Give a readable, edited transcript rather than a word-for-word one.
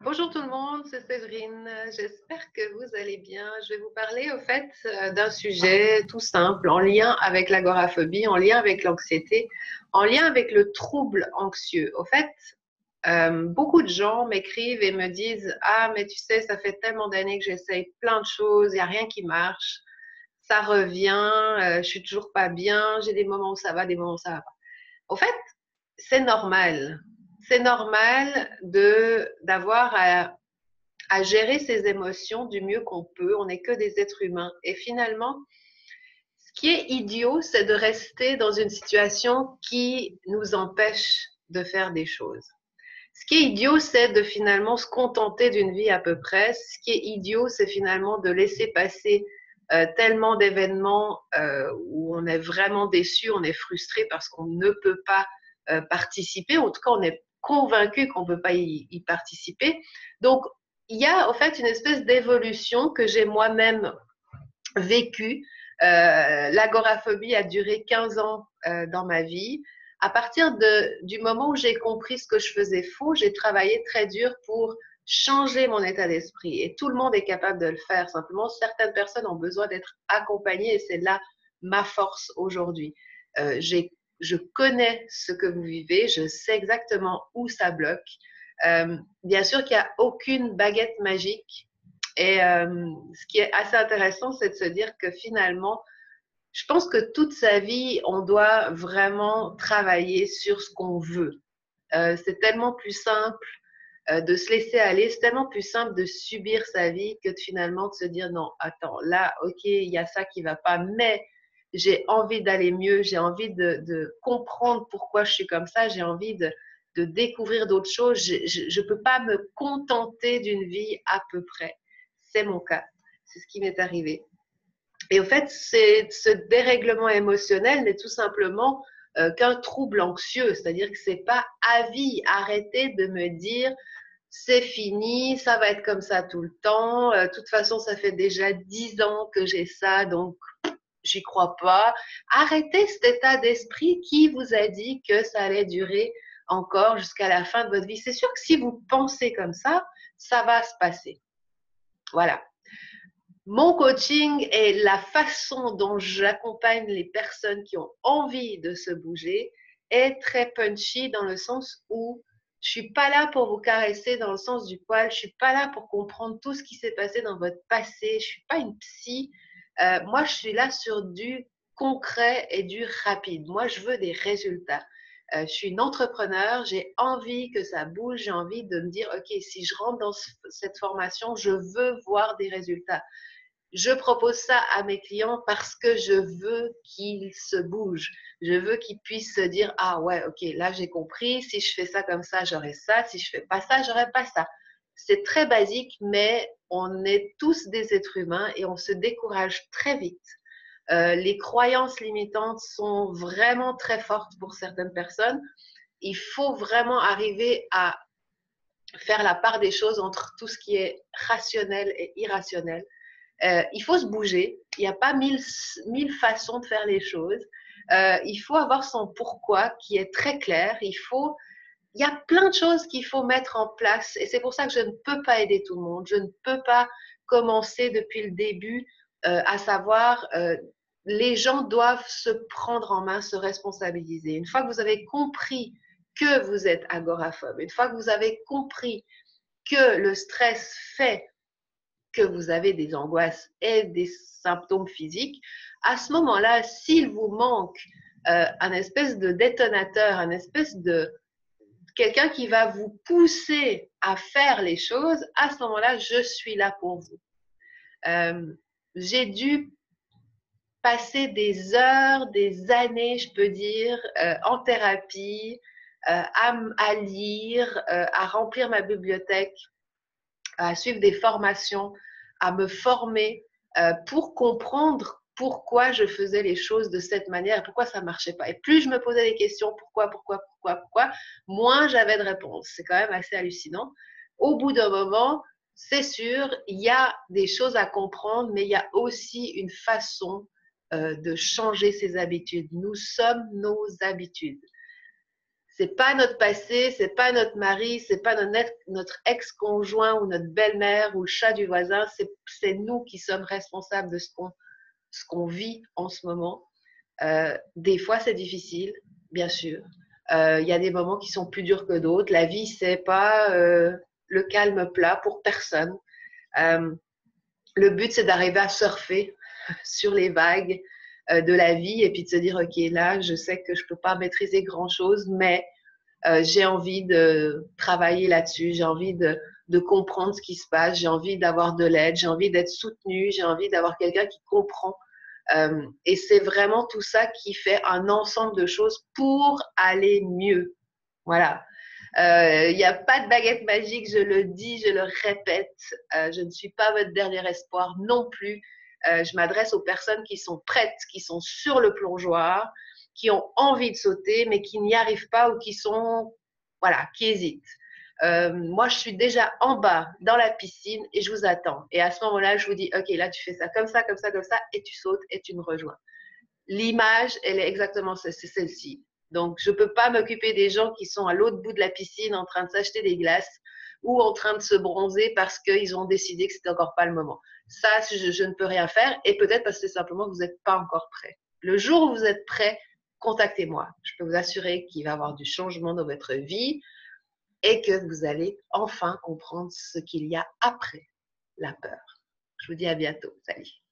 Bonjour tout le monde, c'est Séverine. J'espère que vous allez bien. Je vais vous parler au fait d'un sujet tout simple en lien avec l'agoraphobie, en lien avec l'anxiété, en lien avec le trouble anxieux. Au fait, beaucoup de gens m'écrivent et me disent: Ah, mais tu sais, ça fait tellement d'années que j'essaye plein de choses, il n'y a rien qui marche, ça revient, je suis toujours pas bien, j'ai des moments où ça va, des moments où ça va pas. Au fait, c'est normal. C'est normal d'avoir à gérer ses émotions du mieux qu'on peut. On n'est que des êtres humains. Et finalement, ce qui est idiot, c'est de rester dans une situation qui nous empêche de faire des choses. Ce qui est idiot, c'est de finalement se contenter d'une vie à peu près. Ce qui est idiot, c'est finalement de laisser passer tellement d'événements où on est vraiment déçu, on est frustré parce qu'on ne peut pas participer. En tout cas, on est convaincu qu'on ne peut pas y participer. Donc, il y a en fait une espèce d'évolution que j'ai moi-même vécue. L'agoraphobie a duré 15 ans dans ma vie. À partir du moment où j'ai compris ce que je faisais faux, j'ai travaillé très dur pour changer mon état d'esprit. Et tout le monde est capable de le faire. Simplement, certaines personnes ont besoin d'être accompagnées et c'est là ma force aujourd'hui. Je connais ce que vous vivez, je sais exactement où ça bloque. Bien sûr qu'il n'y a aucune baguette magique. Et ce qui est assez intéressant, c'est de se dire que finalement, je pense que toute sa vie, on doit vraiment travailler sur ce qu'on veut. C'est tellement plus simple de se laisser aller, c'est tellement plus simple de subir sa vie que de finalement de se dire non, attends, là, ok, il y a ça qui va pas, mais j'ai envie d'aller mieux, j'ai envie de comprendre pourquoi je suis comme ça, j'ai envie de découvrir d'autres choses. Je peux pas me contenter d'une vie à peu près. C'est mon cas, c'est ce qui m'est arrivé. Et au fait, ce dérèglement émotionnel n'est tout simplement qu'un trouble anxieux, c'est-à-dire que c'est pas à vie. Arrêtez de me dire c'est fini, ça va être comme ça tout le temps. De toute façon, ça fait déjà 10 ans que j'ai ça, donc j'y crois pas. Arrêtez cet état d'esprit qui vous a dit que ça allait durer encore jusqu'à la fin de votre vie. C'est sûr que si vous pensez comme ça va se passer. Voilà. Mon coaching et la façon dont j'accompagne les personnes qui ont envie de se bouger est très punchy dans le sens où je suis pas là pour vous caresser dans le sens du poil, je suis pas là pour comprendre tout ce qui s'est passé dans votre passé, je suis pas une psy. Moi, je suis là sur du concret et du rapide. Moi, je veux des résultats. Je suis une entrepreneur, j'ai envie que ça bouge, j'ai envie de me dire, OK, si je rentre dans cette formation, je veux voir des résultats. Je propose ça à mes clients parce que je veux qu'ils se bougent. Je veux qu'ils puissent se dire, ah ouais, ok, là j'ai compris, si je fais ça comme ça, j'aurai ça, si je fais pas ça, j'aurai pas ça. C'est très basique, mais on est tous des êtres humains et on se décourage très vite. Les croyances limitantes sont vraiment très fortes pour certaines personnes. Il faut vraiment arriver à faire la part des choses entre tout ce qui est rationnel et irrationnel. Il faut se bouger. Il n'y a pas mille façons de faire les choses. Il faut avoir son pourquoi qui est très clair. Il y a plein de choses qu'il faut mettre en place et c'est pour ça que je ne peux pas aider tout le monde. Je ne peux pas commencer depuis le début, à savoir, les gens doivent se prendre en main, se responsabiliser. Une fois que vous avez compris que vous êtes agoraphobe, une fois que vous avez compris que le stress fait que vous avez des angoisses et des symptômes physiques, à ce moment-là, s'il vous manque un espèce de détonateur, un espèce de quelqu'un qui va vous pousser à faire les choses, à ce moment-là, je suis là pour vous. J'ai dû passer des heures, des années, je peux dire, en thérapie, à lire, à remplir ma bibliothèque, à suivre des formations, à me former pour comprendre pourquoi je faisais les choses de cette manière et pourquoi ça ne marchait pas. Et plus je me posais des questions, pourquoi, moins j'avais de réponses. C'est quand même assez hallucinant. Au bout d'un moment, c'est sûr, il y a des choses à comprendre, mais il y a aussi une façon de changer ses habitudes. Nous sommes nos habitudes. C'est pas notre passé, c'est pas notre mari, c'est pas notre ex-conjoint ou notre belle-mère ou le chat du voisin. C'est nous qui sommes responsables de ce qu'on vit en ce moment. Des fois, c'est difficile, bien sûr. Il y a des moments qui sont plus durs que d'autres. La vie, c'est pas le calme plat pour personne. Euh, le but, c'est d'arriver à surfer sur les vagues de la vie et puis de se dire, OK, là, je sais que je peux pas maîtriser grand-chose, mais j'ai envie de travailler là-dessus, j'ai envie de comprendre ce qui se passe, j'ai envie d'avoir de l'aide, j'ai envie d'être soutenue, j'ai envie d'avoir quelqu'un qui comprend. Et c'est vraiment tout ça qui fait un ensemble de choses pour aller mieux. Voilà. Il n'y a pas de baguette magique, je le dis, je le répète. Je ne suis pas votre dernier espoir non plus. Je m'adresse aux personnes qui sont prêtes, qui sont sur le plongeoir, qui ont envie de sauter, mais qui n'y arrivent pas ou qui sont, voilà, qui hésitent. Moi, je suis déjà en bas dans la piscine et je vous attends. Et à ce moment-là, je vous dis, OK, là, tu fais ça comme ça, comme ça, comme ça, et tu sautes et tu me rejoins. L'image, elle est exactement c'est celle-ci. Donc, je ne peux pas m'occuper des gens qui sont à l'autre bout de la piscine en train de s'acheter des glaces ou en train de se bronzer parce qu'ils ont décidé que c'était encore pas le moment. Ça, je ne peux rien faire et peut-être parce que simplement vous n'êtes pas encore prêt. Le jour où vous êtes prêt, contactez-moi. Je peux vous assurer qu'il va y avoir du changement dans votre vie et que vous allez enfin comprendre ce qu'il y a après la peur. Je vous dis à bientôt. Salut.